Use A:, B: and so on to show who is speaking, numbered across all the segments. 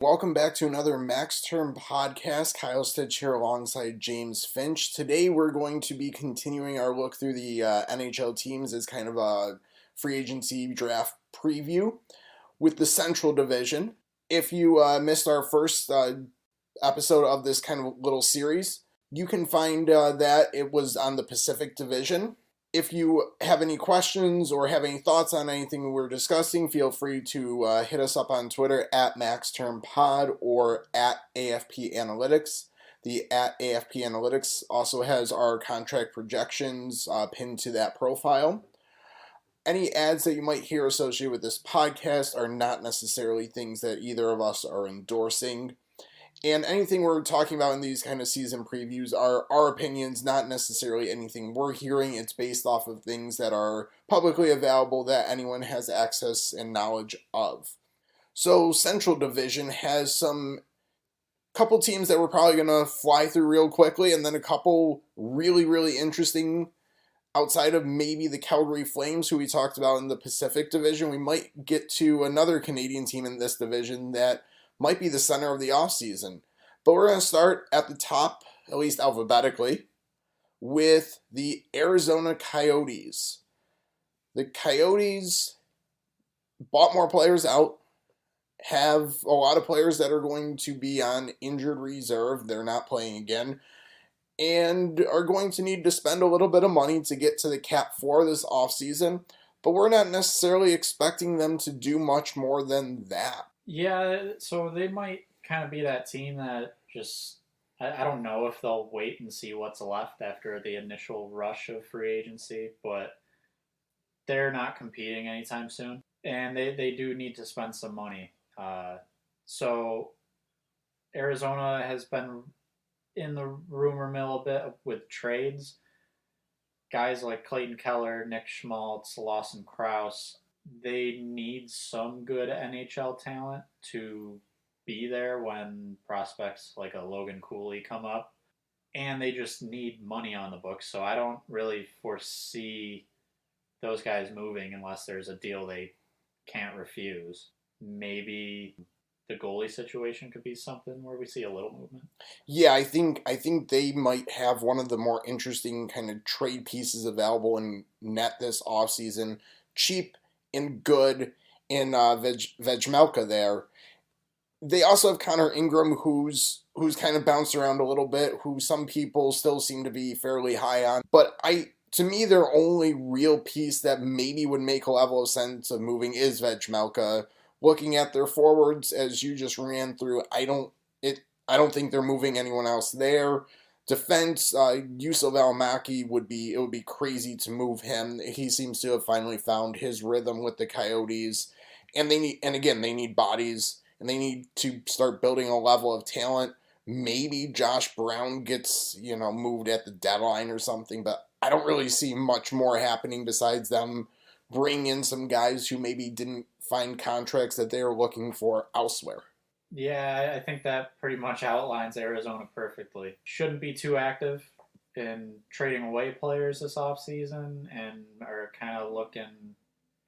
A: Welcome back to another Max Term podcast. Kyle Stitch here alongside James Finch. Today we're going to be continuing our look through the NHL teams as kind of a free agency draft preview with the Central Division. If you missed our first episode of this kind of little series, you can find that it was on the Pacific Division. If you have any questions or have any thoughts on anything we're discussing, feel free to hit us up on Twitter at MaxTermPod or at AFP Analytics. The at AFP Analytics also has our contract projections pinned to that profile. Any ads that you might hear associated with this podcast are not necessarily things that either of us are endorsing. And anything we're talking about in these kind of season previews are our opinions, not necessarily anything we're hearing. It's based off of things that are publicly available that anyone has access and knowledge of. So Central Division has some couple teams that we're probably going to fly through real quickly, and then a couple really interesting outside of maybe the Calgary Flames, who we talked about in the Pacific Division. We might get to another Canadian team in this division that might be the center of the offseason. But we're going to start at the top, at least alphabetically, with the Arizona Coyotes. The Coyotes bought more players out, have a lot of players that are going to be on injured reserve. They're not playing again, and are going to need to spend a little bit of money to get to the cap for this offseason. But we're not necessarily expecting them to do much more than that.
B: Yeah, so they might kind of be that team that just, I don't know if they'll wait and see what's left after the initial rush of free agency, but they're not competing anytime soon. And they do need to spend some money. So Arizona has been in the rumor mill a bit with trades. Guys like Clayton Keller, Nick Schmaltz, Lawson Krause, they need some good NHL talent to be there when prospects like a Logan Cooley come up. And they just need money on the books. So I don't really foresee those guys moving unless there's a deal they can't refuse. Maybe the goalie situation could be something where we see a little movement.
A: Yeah, I think they might have one of the more interesting kind of trade pieces available in net this offseason. Cheap and good in Vejmelka there. They also have Connor Ingram, who's kind of bounced around a little bit, who some people still seem to be fairly high on. But to me, their only real piece that maybe would make a level of sense of moving is Vejmelka. Looking at their forwards, as you just ran through, I don't think they're moving anyone else there. Defense, Yusuf Almaki would be crazy to move him. He seems to have finally found his rhythm with the Coyotes, and they need bodies, and they need to start building a level of talent. Maybe Josh Brown gets moved at the deadline or something, but I don't really see much more happening besides them bringing in some guys who maybe didn't find contracts that they were looking for elsewhere.
B: Yeah, I think that pretty much outlines Arizona perfectly. Shouldn't be too active in trading away players this offseason and are kind of looking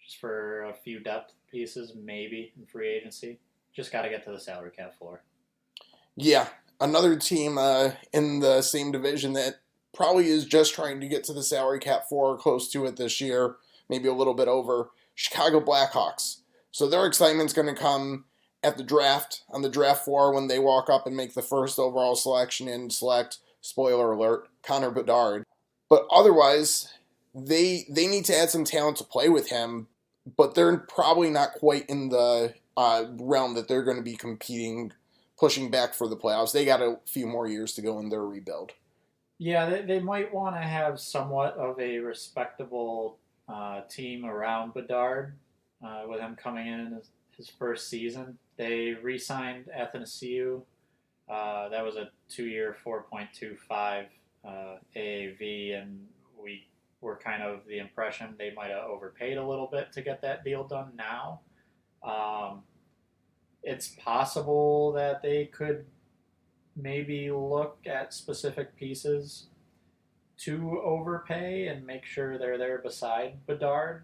B: just for a few depth pieces, maybe, in free agency. Just got to get to the salary cap floor.
A: Yeah, another team in the same division that probably is just trying to get to the salary cap floor, close to it this year, maybe a little bit over, Chicago Blackhawks. So their excitement's going to come at the draft, on the draft floor, when they walk up and make the first overall selection and select, spoiler alert, Connor Bedard. But otherwise, they need to add some talent to play with him, but they're probably not quite in the realm that they're going to be competing, pushing back for the playoffs. They got a few more years to go in their rebuild.
B: Yeah, they might want to have somewhat of a respectable team around Bedard with him coming in his first season. They re-signed Athanasiou. That was a 2-year, $4.25 AAV, and we were kind of the impression they might have overpaid a little bit to get that deal done now. It's possible that they could maybe look at specific pieces to overpay and make sure they're there beside Bedard.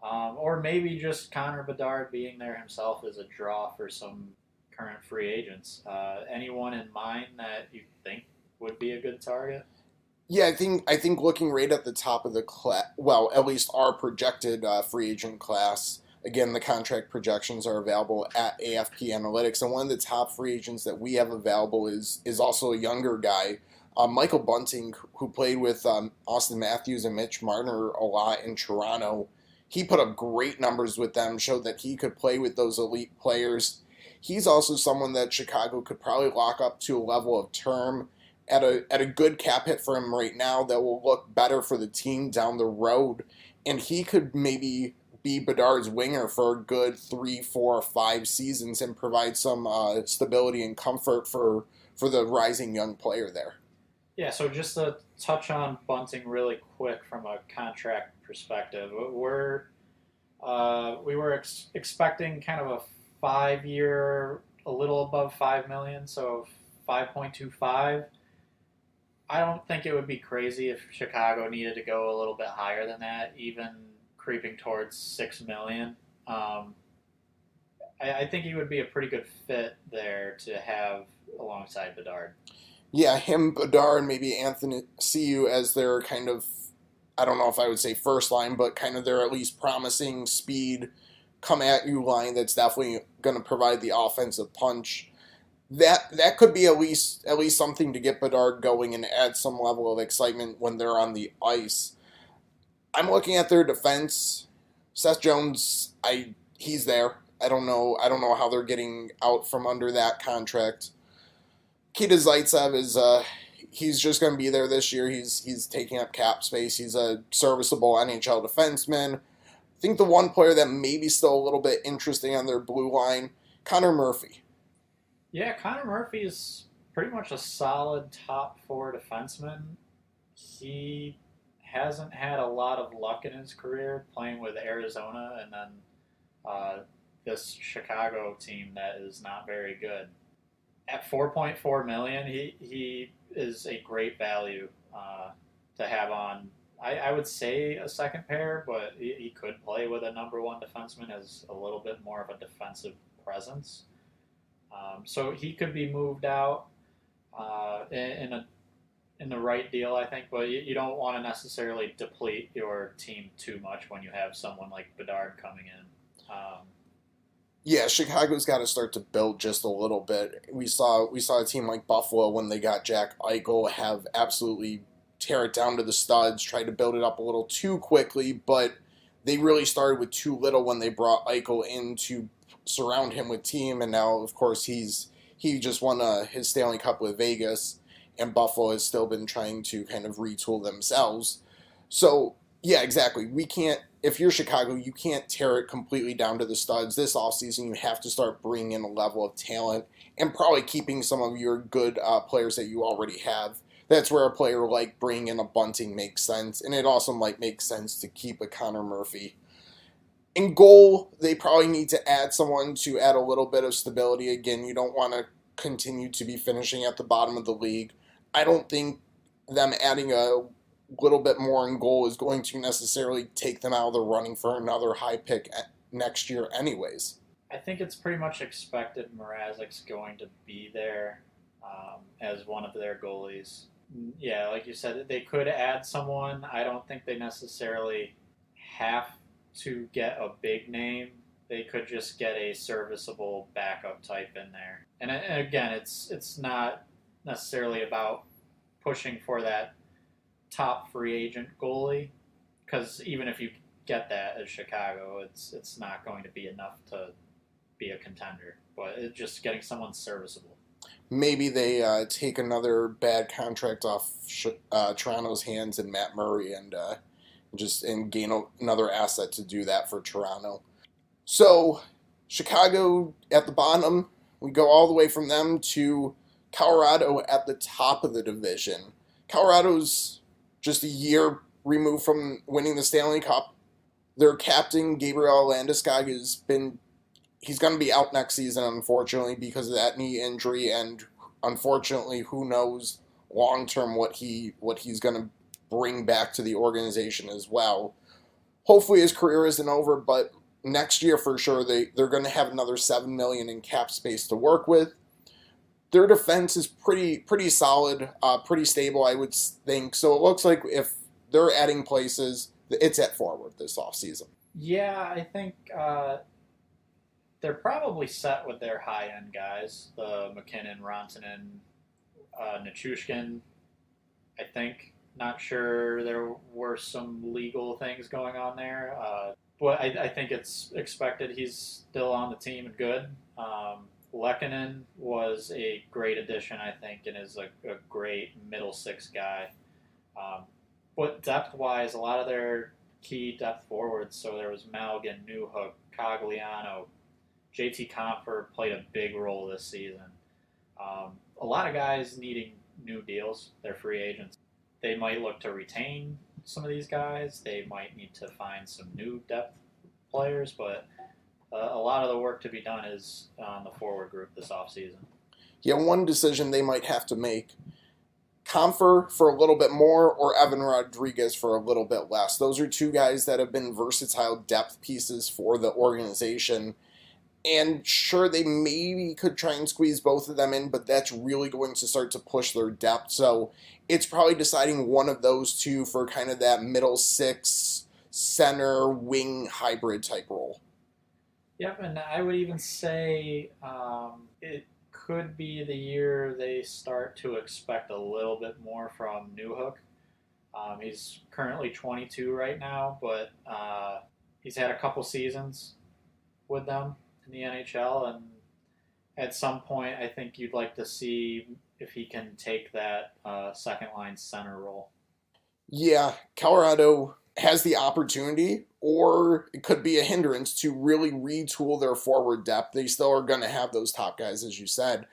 B: Or maybe just Connor Bedard being there himself is a draw for some current free agents. Anyone in mind that you think would be a good target?
A: Yeah, I think looking right at the top of the class, well, at least our projected free agent class. Again, the contract projections are available at AFP Analytics, and one of the top free agents that we have available is also a younger guy, Michael Bunting, who played with Austin Matthews and Mitch Marner a lot in Toronto. He put up great numbers with them, showed that he could play with those elite players. He's also someone that Chicago could probably lock up to a level of term at a good cap hit for him right now that will look better for the team down the road, and he could maybe be Bedard's winger for a good 3, 4, 5 seasons and provide some stability and comfort for the rising young player there.
B: Yeah, so just to touch on Bunting really quick from a contract perspective, we were expecting kind of a 5 year, a little above 5 million, so 5.25. I don't think it would be crazy if Chicago needed to go a little bit higher than that, even creeping towards 6 million. Um, I think he would be a pretty good fit there to have alongside Bedard.
A: Yeah, him, Bedard, and maybe Anthony Ciu as their kind of, I don't know if I would say first line, but kind of their at least promising speed, come at you line that's definitely going to provide the offensive punch. That could be at least something to get Bedard going and add some level of excitement when they're on the ice. I'm looking at their defense. Seth Jones, he's there. I don't know how they're getting out from under that contract. Kita Zaitsev is he's just going to be there this year. He's taking up cap space. He's a serviceable NHL defenseman. I think the one player that maybe still a little bit interesting on their blue line, Connor Murphy.
B: Yeah, Connor Murphy is pretty much a solid top four defenseman. He hasn't had a lot of luck in his career playing with Arizona and then uh, this Chicago team that is not very good. At 4.4 million, he is a great value to have on. I would say a second pair, but he could play with a number one defenseman as a little bit more of a defensive presence. So he could be moved out in the right deal, I think. But you don't want to necessarily deplete your team too much when you have someone like Bedard coming in.
A: Yeah, Chicago's got to start to build just a little bit. We saw a team like Buffalo when they got Jack Eichel have absolutely tear it down to the studs, tried to build it up a little too quickly, but they really started with too little when they brought Eichel in to surround him with team, and now of course he just won his Stanley Cup with Vegas, and Buffalo has still been trying to kind of retool themselves. So yeah, exactly. We can't. If you're Chicago, you can't tear it completely down to the studs. This offseason, you have to start bringing in a level of talent and probably keeping some of your good players that you already have. That's where a player like bringing in a Bunting makes sense, and it also might make sense to keep a Connor Murphy. In goal, they probably need to add someone to add a little bit of stability. Again, you don't want to continue to be finishing at the bottom of the league. I don't think them adding a little bit more in goal is going to necessarily take them out of the running for another high pick next year anyways.
B: I think it's pretty much expected Mrazek's going to be there as one of their goalies. Yeah, like you said, they could add someone. I don't think they necessarily have to get a big name. They could just get a serviceable backup type in there. And again, it's not necessarily about pushing for that top free agent goalie, because even if you get that as Chicago, it's not going to be enough to be a contender. But it's just getting someone serviceable.
A: Maybe they take another bad contract off Toronto's hands and Matt Murray and gain another asset to do that for Toronto. So Chicago at the bottom, we go all the way from them to Colorado at the top of the division. Colorado's just a year removed from winning the Stanley Cup. Their captain, Gabriel Landeskog, he's going to be out next season, unfortunately, because of that knee injury, and unfortunately, who knows long term what he's going to bring back to the organization as well. Hopefully his career isn't over, but next year for sure they're going to have another 7 million in cap space to work with. Their defense is pretty solid, pretty stable, I would think. So it looks like if they're adding places, it's at forward this offseason.
B: Yeah, I think they're probably set with their high end guys, the McKinnon, Rantanen, Nichushkin. I think. Not sure there were some legal things going on there. But I think it's expected he's still on the team and good. Lehkonen was a great addition, I think, and is a great middle six guy. Um, but depth wise, a lot of their key depth forwards, so there was Malgin, Newhook, Cogliano, JT Compher played a big role this season. A lot of guys needing new deals. They're free agents. They might look to retain some of these guys. They might need to find some new depth players, but a lot of the work to be done is on the forward group this offseason.
A: Yeah, one decision they might have to make: Comfer for a little bit more or Evan Rodriguez for a little bit less. Those are two guys that have been versatile depth pieces for the organization. And sure, they maybe could try and squeeze both of them in, but that's really going to start to push their depth. So it's probably deciding one of those two for kind of that middle six, center, wing hybrid type role.
B: Yep, and I would even say it could be the year they start to expect a little bit more from Newhook. He's currently 22 right now, but he's had a couple seasons with them in the NHL, and at some point, I think you'd like to see if he can take that second line center role.
A: Yeah, Colorado has the opportunity, or it could be a hindrance to really retool their forward depth. They still are going to have those top guys, as you said.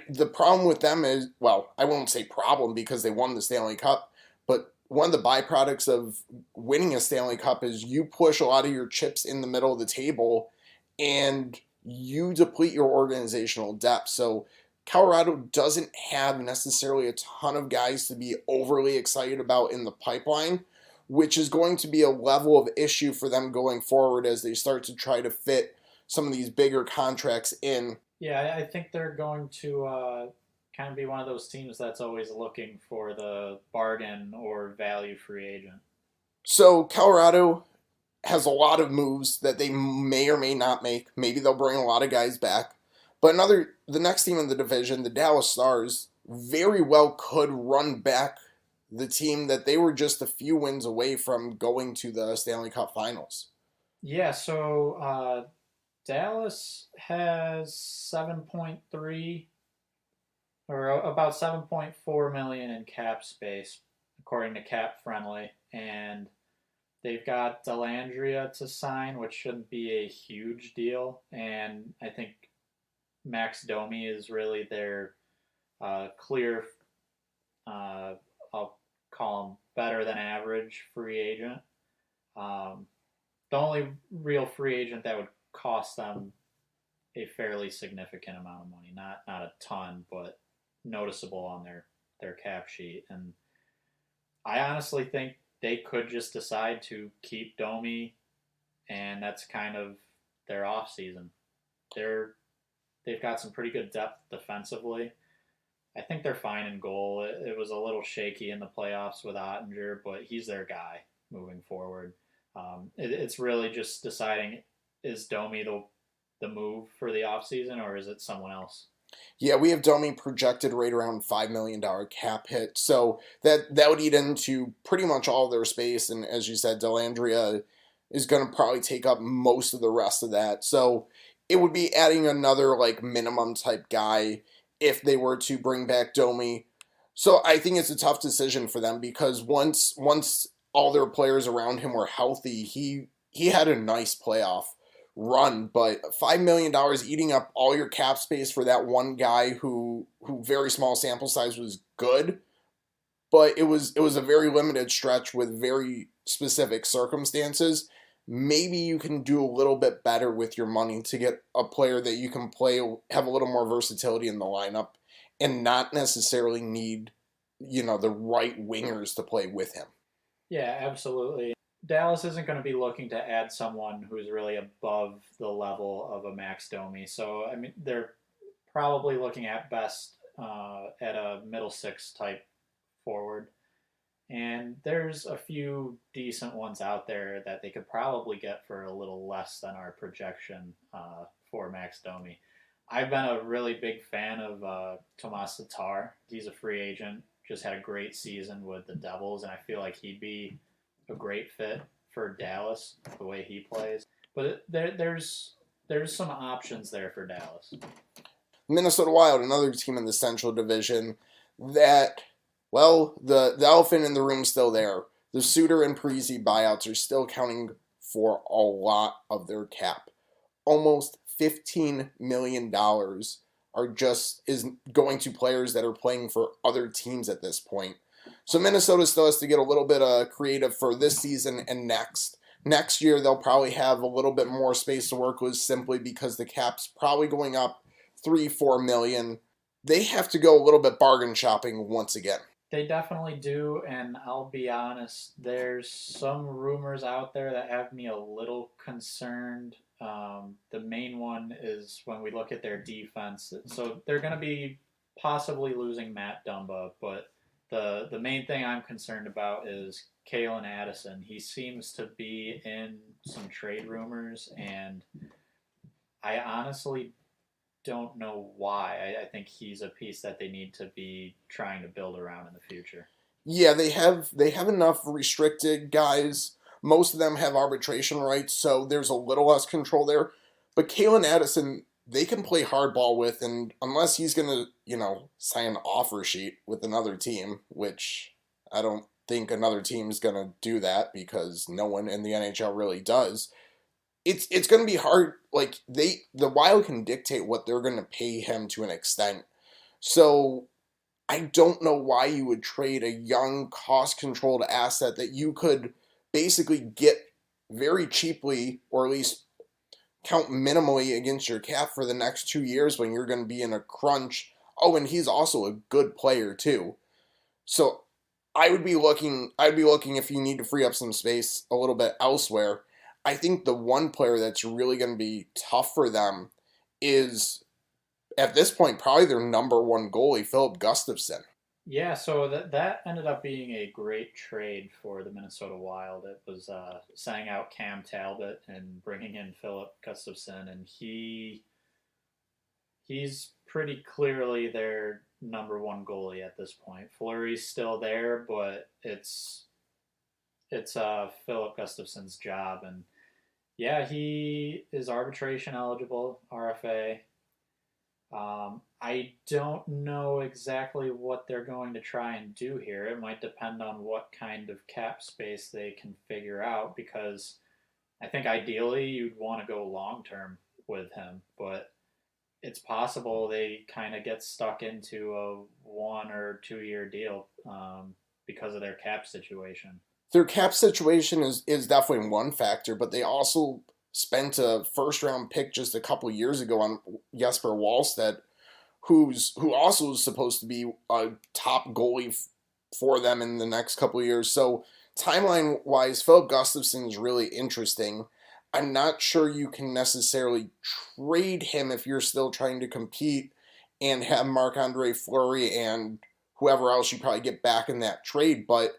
A: The problem with them is, well, I won't say problem because they won the Stanley Cup, but one of the byproducts of winning a Stanley Cup is you push a lot of your chips in the middle of the table and you deplete your organizational depth. So Colorado doesn't have necessarily a ton of guys to be overly excited about in the pipeline, which is going to be a level of issue for them going forward as they start to try to fit some of these bigger contracts in.
B: Yeah, I think they're going to kind of be one of those teams that's always looking for the bargain or value free agent.
A: So Colorado has a lot of moves that they may or may not make. Maybe they'll bring a lot of guys back. But the next team in the division, the Dallas Stars, very well could run back the team that they were just a few wins away from going to the Stanley Cup Finals.
B: Yeah, so Dallas has 7.3 or about 7.4 million in cap space, according to Cap Friendly, and they've got Dellandrea to sign, which shouldn't be a huge deal, and I think Max Domi is really their clear, I'll call him better than average free agent. Um, the only real free agent that would cost them a fairly significant amount of money, not a ton, but noticeable on their cap sheet. And I honestly think they could just decide to keep Domi, and that's kind of their off season. They've got some pretty good depth defensively. I think they're fine in goal. It was a little shaky in the playoffs with Ottinger, but he's their guy moving forward. It's really just deciding, is Domi the move for the offseason, or is it someone else?
A: Yeah, we have Domi projected right around $5 million cap hit. So that would eat into pretty much all their space. And as you said, Dellandrea is going to probably take up most of the rest of that. So it would be adding another like minimum type guy if they were to bring back Domi. So I think it's a tough decision for them because once all their players around him were healthy, he had a nice playoff run, but $5 million eating up all your cap space for that one guy who very small sample size was good, but it was a very limited stretch with very specific circumstances. Maybe you can do a little bit better with your money to get a player that you can play, have a little more versatility in the lineup, and not necessarily need, the right wingers to play with him.
B: Yeah, absolutely. Dallas isn't going to be looking to add someone who's really above the level of a Max Domi. So I mean, they're probably looking at best at a middle six type forward. And there's a few decent ones out there that they could probably get for a little less than our projection for Max Domi. I've been a really big fan of Tomas Tatar. He's a free agent, just had a great season with the Devils, and I feel like he'd be a great fit for Dallas the way he plays. But there's some options there for Dallas.
A: Minnesota Wild, another team in the Central Division that, well, the elephant in the room is still there. The Suter and Parise buyouts are still counting for a lot of their cap. Almost $15 million is going to players that are playing for other teams at this point. So Minnesota still has to get a little bit creative for this season and next. Next year, they'll probably have a little bit more space to work with simply because the cap's probably going up 3-4 million. They have to go a little bit bargain shopping once again.
B: They definitely do, and I'll be honest, there's some rumors out there that have me a little concerned. The main one is when we look at their defense. So they're going to be possibly losing Matt Dumba, but the main thing I'm concerned about is Kalen Addison. He seems to be in some trade rumors, and I honestly don't know why. I think he's a piece that they need to be trying to build around in the future.
A: Yeah, they have enough restricted guys. Most of them have arbitration rights, so there's a little less control there. But Kalen Addison, they can play hardball with, and unless he's gonna, sign an offer sheet with another team, which I don't think another team's gonna do that because no one in the NHL really does. It's gonna be hard. Like the Wild can dictate what they're gonna pay him to an extent. So I don't know why you would trade a young, cost controlled asset that you could basically get very cheaply, or at least count minimally against your cap for the next 2 years when you're going to be in a crunch. Oh, and he's also a good player too. So I'd be looking if you need to free up some space a little bit elsewhere. I think the one player that's really going to be tough for them is at this point probably their number one goalie, Philip Gustafson.
B: Yeah, so that ended up being a great trade for the Minnesota Wild. It was sending out Cam Talbot and bringing in Philip Gustafson, and he's pretty clearly their number one goalie at this point. Fleury's still there, but it's Philip Gustafson's job, and yeah, he is arbitration eligible, RFA. I don't know exactly what they're going to try and do here. It might depend on what kind of cap space they can figure out because I think ideally you'd want to go long term with him, but it's possible they kind of get stuck into a 1 or 2 year deal because of their cap situation.
A: Their cap situation is definitely one factor, but they also spent a first round pick just a couple years ago on Jesper Wallstedt, who also is supposed to be a top goalie for them in the next couple of years. So timeline wise, Philip Gustafson is really interesting. I'm not sure you can necessarily trade him if you're still trying to compete and have Marc-Andre Fleury and whoever else you probably get back in that trade. But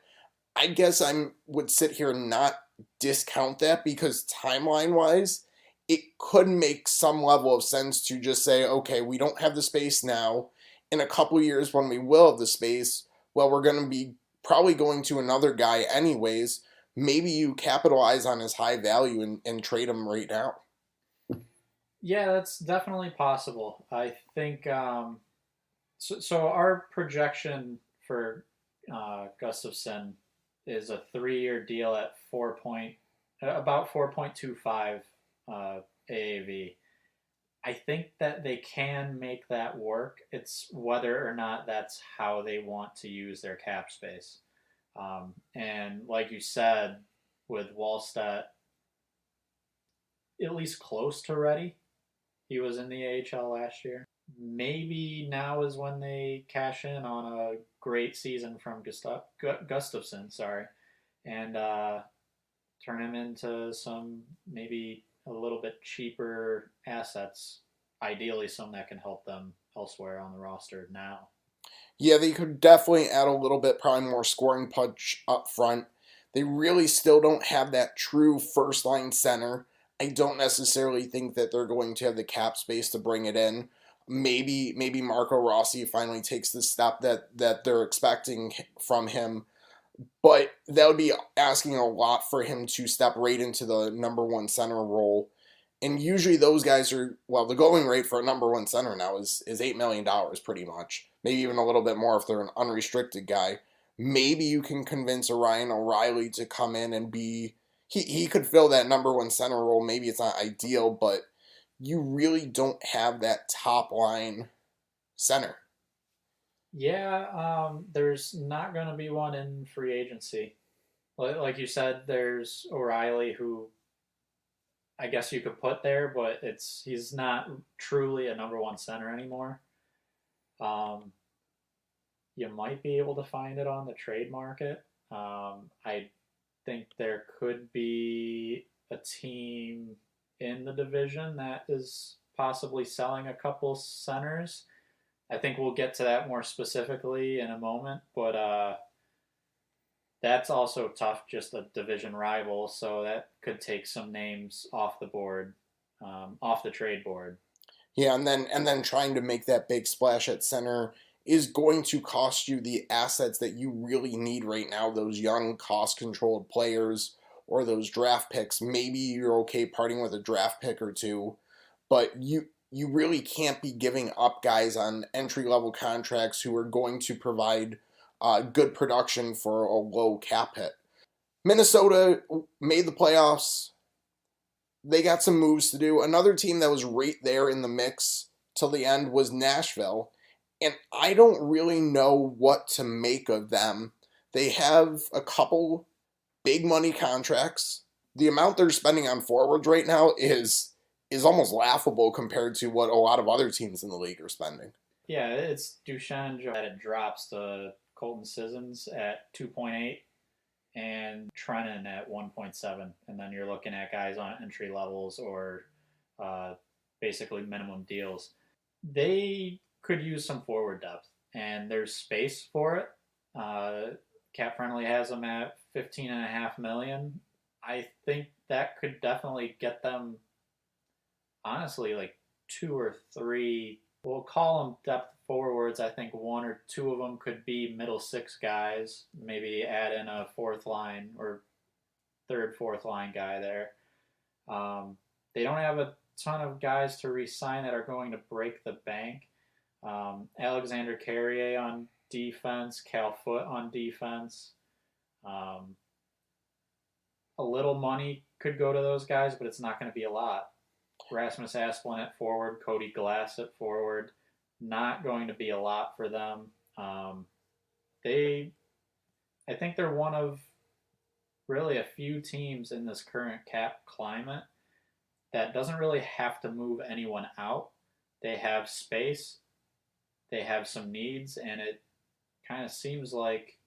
A: I guess I would sit here and not discount that because timeline wise, it could make some level of sense to just say, okay, we don't have the space now. In a couple of years, when we will have the space, well, we're going to be probably going to another guy anyways. Maybe you capitalize on his high value and trade him right now.
B: Yeah, that's definitely possible. I think so. Our projection for Gustafson is a 3 year deal at about 4.25 AAV. I think that they can make that work. It's whether or not that's how they want to use their cap space. And like you said, with Wallstedt, at least close to ready. He was in the AHL last year. Maybe now is when they cash in on a great season from Gustafson. Sorry, and turn him into some maybe a little bit cheaper assets. Ideally, some that can help them elsewhere on the roster now.
A: Yeah, they could definitely add a little bit, probably more scoring punch up front. They really still don't have that true first line center. I don't necessarily think that they're going to have the cap space to bring it in. Maybe Marco Rossi finally takes the step that they're expecting from him, but that would be asking a lot for him to step right into the number one center role. And usually those guys are, well, the going rate for a number one center now is $8 million pretty much. Maybe even a little bit more if they're an unrestricted guy. Maybe you can convince a Ryan O'Reilly to come in and be, he could fill that number one center role. Maybe it's not ideal, but you really don't have that top line center.
B: Yeah, there's not going to be one in free agency. Like you said, there's O'Reilly, who I guess you could put there, but he's not truly a number one center anymore. Um, you might be able to find it on the trade market. I think there could be a team in the division that is possibly selling a couple centers. I think we'll get to that more specifically in a moment, but that's also tough, just a division rival, so that could take some names off the board, off the trade board.
A: Yeah, and then trying to make that big splash at center is going to cost you the assets that you really need right now, those young cost-controlled players or those draft picks. Maybe you're okay parting with a draft pick or two, but you really can't be giving up guys on entry-level contracts who are going to provide good production for a low cap hit. Minnesota made the playoffs. They got some moves to do. Another team that was right there in the mix till the end was Nashville. And I don't really know what to make of them. They have a couple big money contracts. The amount they're spending on forwards right now is almost laughable compared to what a lot of other teams in the league are spending.
B: Yeah, it's Duchenne that it drops to Colton Sissons at 2.8 and Trennan at 1.7, and then you're looking at guys on entry levels or basically minimum deals. They could use some forward depth, and there's space for it. Cap Friendly has them at 15.5 million. I think that could definitely get them, honestly, like two or three. We'll call them depth forwards. I think one or two of them could be middle six guys. Maybe add in a fourth line or third, fourth line guy there. They don't have a ton of guys to re-sign that are going to break the bank. Alexander Carrier on defense, Cal Foote on defense. A little money could go to those guys, but it's not going to be a lot. Rasmus Asplund at forward, Cody Glass at forward. Not going to be a lot for them. I think they're one of really a few teams in this current cap climate that doesn't really have to move anyone out. They have space, they have some needs, and it kind of seems like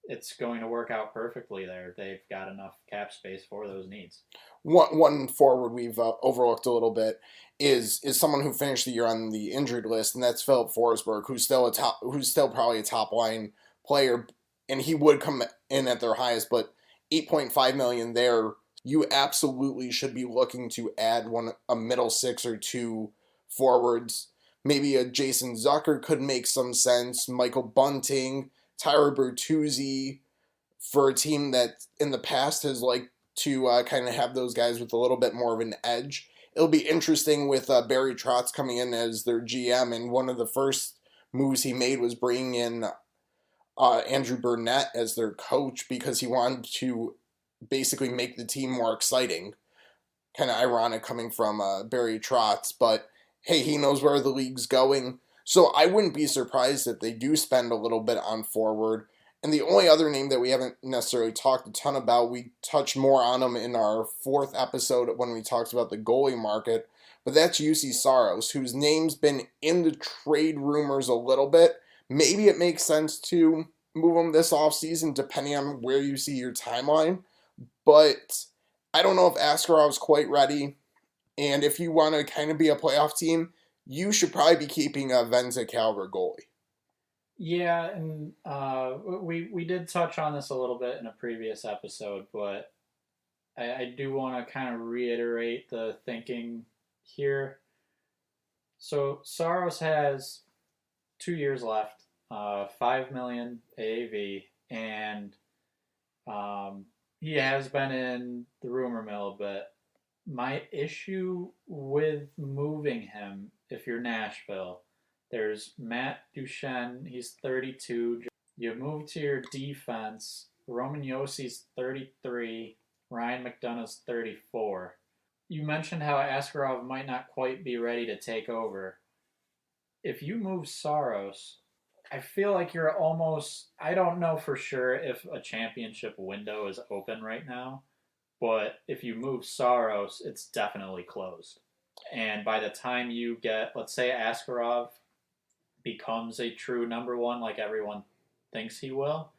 B: it's going to work out perfectly there. They've got enough cap space for those needs.
A: One forward we've overlooked a little bit is someone who finished the year on the injured list, and that's Philip Forsberg, who's still probably a top line player, and he would come in at their highest, but 8.5 million there. You absolutely should be looking to add a middle six or two forwards. Maybe a Jason Zucker could make some sense. Michael Bunting, Tyler Bertuzzi, for a team that in the past has liked to kind of have those guys with a little bit more of an edge. It'll be interesting with Barry Trotz coming in as their GM, and one of the first moves he made was bringing in Andrew Burnett as their coach because he wanted to basically make the team more exciting. Kind of ironic coming from Barry Trotz, but hey, he knows where the league's going. So I wouldn't be surprised if they do spend a little bit on forward. And the only other name that we haven't necessarily talked a ton about, we touched more on him in our fourth episode when we talked about the goalie market, but that's UC Saros, whose name's been in the trade rumors a little bit. Maybe it makes sense to move him this offseason, depending on where you see your timeline. but I don't know if Askarov's quite ready. And if you want to kind of be a playoff team, you should probably be keeping a Venza caliber goalie.
B: Yeah, and we did touch on this a little bit in a previous episode, but I do want to kind of reiterate the thinking here. So Saros has 2 years left, 5 million AAV, and um, he has been in the rumor mill a bit. My issue with moving him, if you're Nashville, there's Matt Duchene, he's 32. You move to your defense, Roman Yossi's 33, Ryan McDonough's 34. You mentioned how Askarov might not quite be ready to take over. If you move Saros, I feel like you're almost. I don't know for sure if a championship window is open right now, but if you move Saros, it's definitely closed. And by the time you get, let's say, Askarov becomes a true number one, like everyone thinks he will,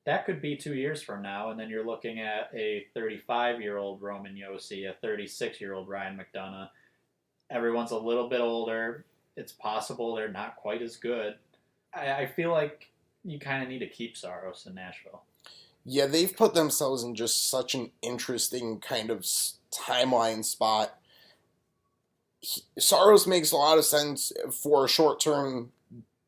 B: that could be 2 years from now, and then you're looking at a 35-year-old Roman Yossi, a 36-year-old Ryan McDonough. Everyone's a little bit older. It's possible they're not quite as good. I feel like you kind of need to keep Saros in Nashville.
A: Yeah, they've put themselves in just such an interesting kind of timeline spot. Saros makes a lot of sense for a short term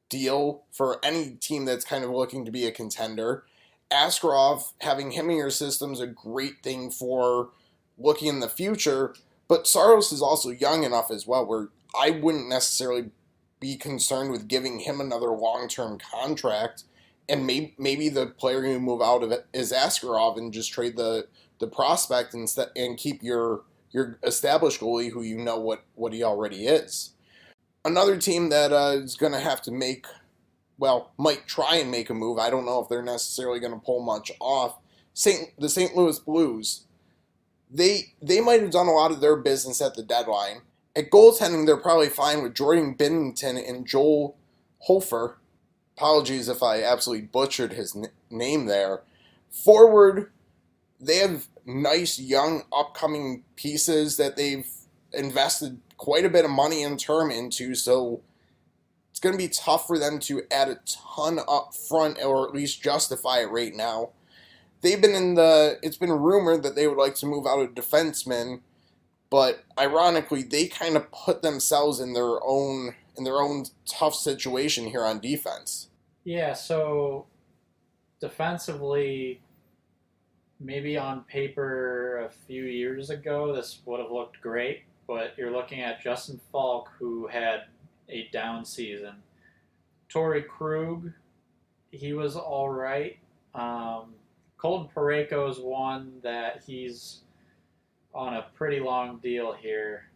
A: deal for any team that's kind of looking to be a contender. Askarov, having him in your system is a great thing for looking in the future, but Saros is also young enough as well where I wouldn't necessarily be concerned with giving him another long-term contract, and maybe the player you move out of it is Askarov and just trade the prospect instead and keep your established goalie who you know what he already is. Another team that is going to have to might try and make a move. I don't know if they're necessarily going to pull much off. The St. Louis Blues, they might have done a lot of their business at the deadline. At goaltending, they're probably fine with Jordan Binnington and Joel Hofer. Apologies if I absolutely butchered his name there. Forward, they have nice young upcoming pieces that they've invested quite a bit of money and term into, so it's going to be tough for them to add a ton up front or at least justify it right now. It's been rumored that they would like to move out a defenseman, but ironically, they kind of put themselves in their own tough situation here on defense.
B: Yeah, so defensively, maybe on paper a few years ago, this would have looked great, but you're looking at Justin Falk, who had a down season. Torrey Krug, he was all right. Colton Parayko's one that he's on a pretty long deal here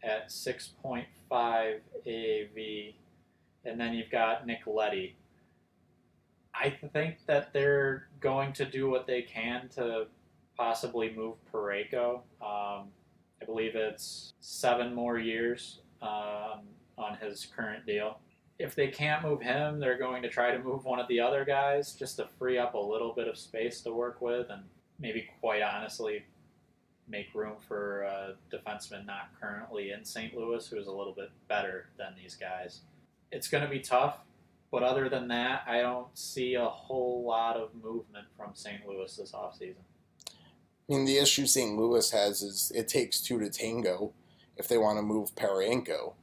B: at 6.5 AAV. And then you've got Nick Leddy. I think that they're going to do what they can to possibly move Parayko. I believe it's 7 more years on his current deal. If they can't move him, they're going to try to move one of the other guys just to free up a little bit of space to work with and maybe, quite honestly, make room for a defenseman not currently in St. Louis who is a little bit better than these guys. It's going to be tough, but other than that, I don't see a whole lot of movement from St. Louis this offseason.
A: I mean, the issue St. Louis has is it takes two to tango if they want to move Parayko.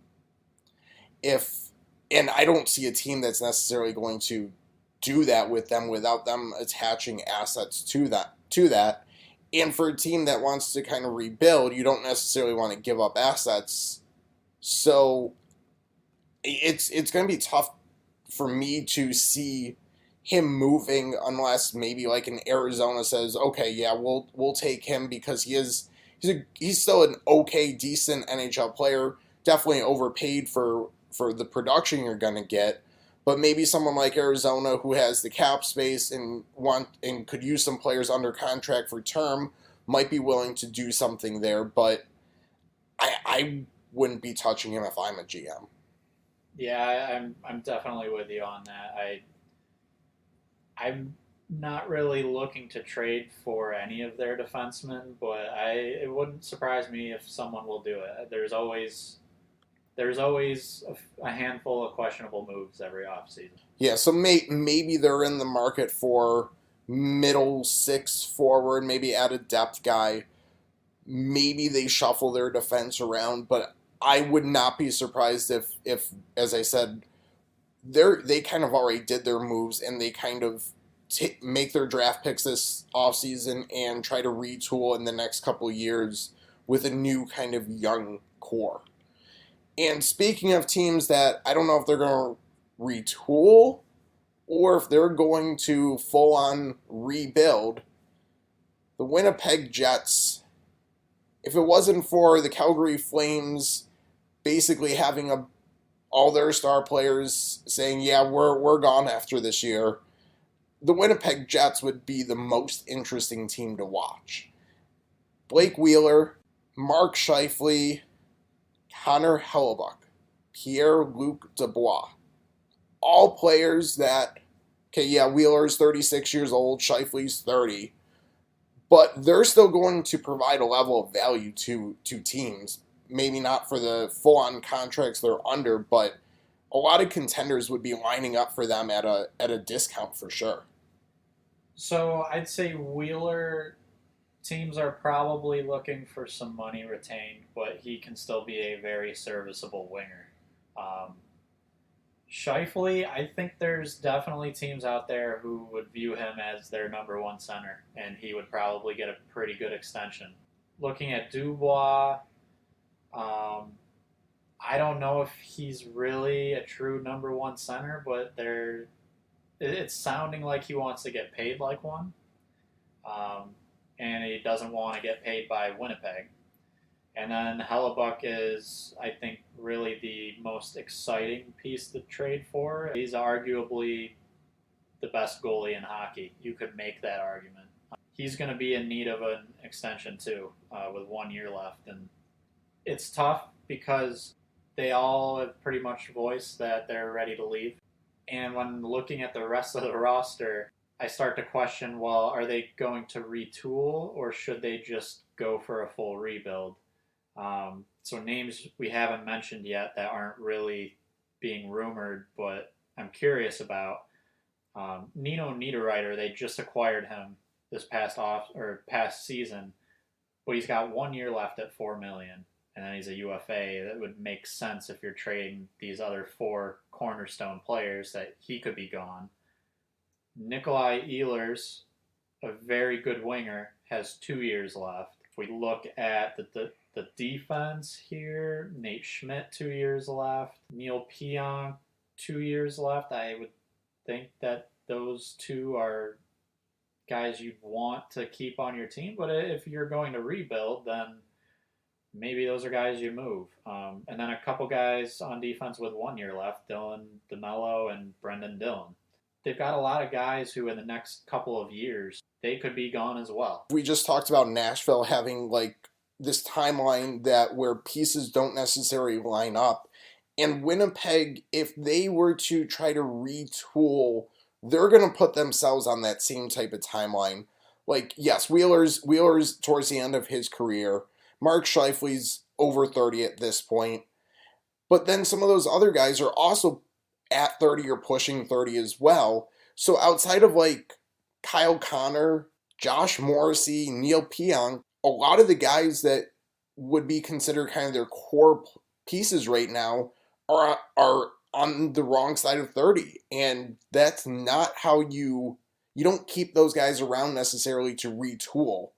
A: And I don't see a team that's necessarily going to do that with them without them attaching assets to that. And for a team that wants to kind of rebuild, you don't necessarily want to give up assets. So it's going to be tough for me to see him moving unless maybe like an Arizona says, okay, yeah, we'll take him because he's still an okay, decent NHL player. Definitely overpaid for the production you're going to get. But maybe someone like Arizona who has the cap space and could use some players under contract for term might be willing to do something there. But I wouldn't be touching him if I'm a GM.
B: Yeah, I'm definitely with you on that. I'm not really looking to trade for any of their defensemen, but it wouldn't surprise me if someone will do it. There's always a handful of questionable moves every offseason.
A: Yeah, so maybe they're in the market for middle six forward, maybe add a depth guy. Maybe they shuffle their defense around, but I would not be surprised if as I said, they kind of already did their moves and they kind of make their draft picks this offseason and try to retool in the next couple of years with a new kind of young core. And speaking of teams that I don't know if they're going to retool or if they're going to full on rebuild, the Winnipeg Jets, if it wasn't for the Calgary Flames basically having all their star players saying, yeah, we're gone after this year, the Winnipeg Jets would be the most interesting team to watch. Blake Wheeler, Mark Scheifele, Connor Hellebuck, Pierre-Luc Dubois. All players that, okay, yeah, Wheeler's 36 years old, Scheifele's 30, but they're still going to provide a level of value to teams. Maybe not for the full-on contracts they're under, but a lot of contenders would be lining up for them at a discount for sure.
B: So I'd say Wheeler teams are probably looking for some money retained, but he can still be a very serviceable winger. Um, Shifley, I think there's definitely teams out there who would view him as their number one center, and he would probably get a pretty good extension. Looking at Dubois, um, I don't know if he's really a true number one center, but it's sounding like he wants to get paid like one, um, and he doesn't want to get paid by Winnipeg. And then Hellebuck is, I think, really the most exciting piece to trade for. He's arguably the best goalie in hockey. You could make that argument. He's going to be in need of an extension too, with 1 year left, and it's tough because they all have pretty much voiced that they're ready to leave. And when looking at the rest of the roster, I start to question, well, are they going to retool or should they just go for a full rebuild? So names we haven't mentioned yet that aren't really being rumored, but I'm curious about. Nino Niederreiter, they just acquired him this past season, but he's got 1 year left at $4 million, and then he's a UFA. That would make sense if you're trading these other four cornerstone players that he could be gone. Nikolai Ehlers, a very good winger, has 2 years left. If we look at the defense here, Nate Schmidt, 2 years left. Neil Pionk, 2 years left. I would think that those two are guys you'd want to keep on your team. But if you're going to rebuild, then maybe those are guys you move. And then a couple guys on defense with 1 year left, Dylan DeMello and Brendan Dillon. They've got a lot of guys who in the next couple of years, they could be gone as well.
A: We just talked about Nashville having like this timeline that where pieces don't necessarily line up. And Winnipeg, if they were to try to retool, they're going to put themselves on that same type of timeline. Like, yes, Wheeler's towards the end of his career. Mark Scheifele's over 30 at this point. But then some of those other guys are also at 30 or pushing 30 as well. So outside of like Kyle Connor, Josh Morrissey, Neil Pionk, a lot of the guys that would be considered kind of their core pieces right now are on the wrong side of 30, and that's not how you don't keep those guys around necessarily to retool.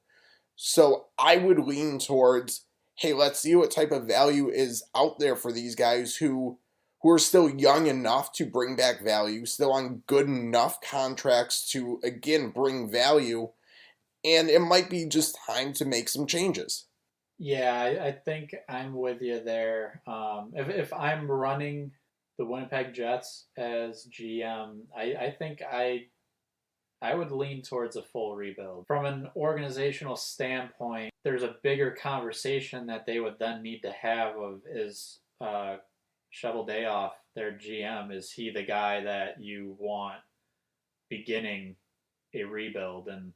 A: So I would lean towards, hey, let's see what type of value is out there for these guys who are still young enough to bring back value, still on good enough contracts to again bring value, and it might be just time to make some changes.
B: Yeah, I think I'm with you there. If I'm running the Winnipeg Jets as GM, I think I would lean towards a full rebuild. From an organizational standpoint, there's a bigger conversation that they would then need to have of is Cheveldayoff, their GM, is he the guy that you want beginning a rebuild. And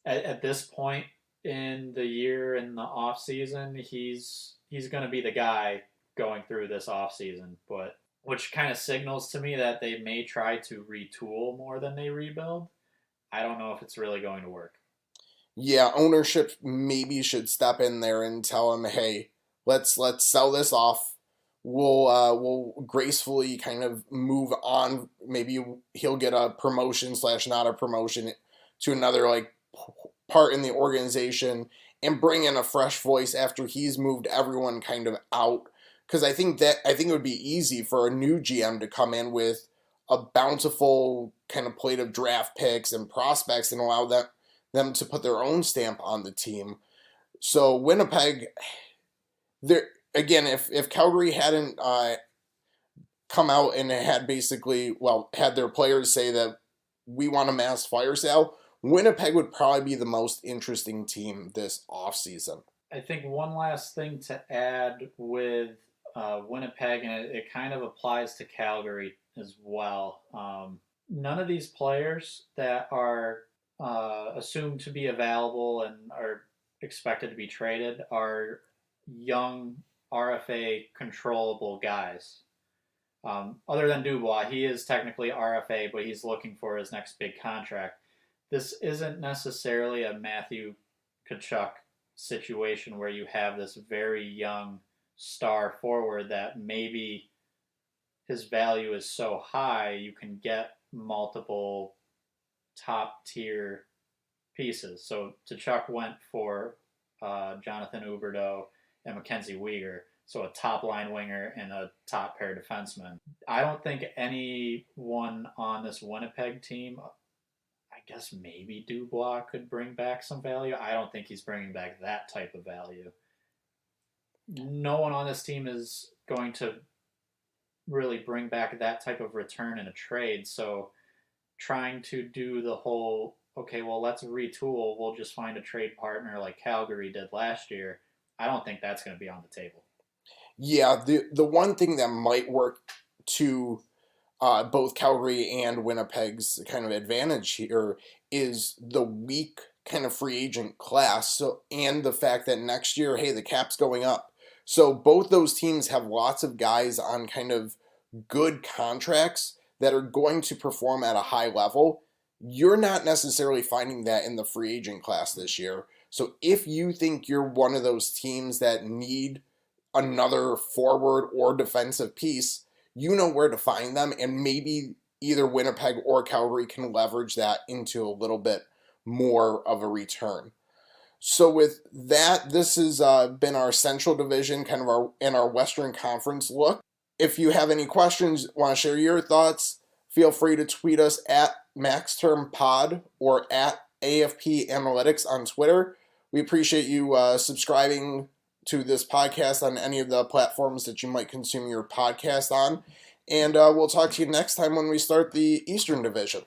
B: at this point in the year, in the off season, he's going to be the guy going through this off season. But which kind of signals to me that they may try to retool more than they rebuild. I don't know if it's really going to work.
A: Yeah, ownership maybe should step in there and tell him, hey, let's sell this off. We'll gracefully kind of move on. Maybe he'll get a promotion slash not a promotion to another like part in the organization and bring in a fresh voice after he's moved everyone kind of out. Because I think it would be easy for a new GM to come in with a bountiful kind of plate of draft picks and prospects and allow them to put their own stamp on the team. So Winnipeg, there again, if Calgary hadn't come out and had basically, well, had their players say that we want a mass fire sale, Winnipeg would probably be the most interesting team this offseason.
B: I think one last thing to add with Winnipeg, and it kind of applies to Calgary as well. None of these players that are assumed to be available and are expected to be traded are young RFA controllable guys. Other than Dubois, he is technically RFA, but he's looking for his next big contract. This isn't necessarily a Matthew Tkachuk situation where you have this very young star forward that maybe his value is so high you can get multiple top tier pieces. So Tkachuk went for Jonathan Huberdeau and Mackenzie Weegar, so a top line winger and a top pair defenseman. I don't think anyone on this Winnipeg team, I guess maybe Dubois could bring back some value. I don't think he's bringing back that type of value. No one on this team is going to really bring back that type of return in a trade. So trying to do the whole, okay, well, let's retool, we'll just find a trade partner like Calgary did last year, I don't think that's going to be on the table.
A: Yeah, the one thing that might work to both Calgary and Winnipeg's kind of advantage here is the weak kind of free agent class. So, and the fact that next year, hey, the cap's going up. So both those teams have lots of guys on kind of good contracts that are going to perform at a high level. You're not necessarily finding that in the free agent class this year. So if you think you're one of those teams that need another forward or defensive piece, you know where to find them, and maybe either Winnipeg or Calgary can leverage that into a little bit more of a return. So with that, this has been our Central Division, kind of our Western Conference look. If you have any questions, want to share your thoughts, feel free to tweet us at MaxTermPod or at AFP Analytics on Twitter. We appreciate you subscribing to this podcast on any of the platforms that you might consume your podcast on. And we'll talk to you next time when we start the Eastern Division.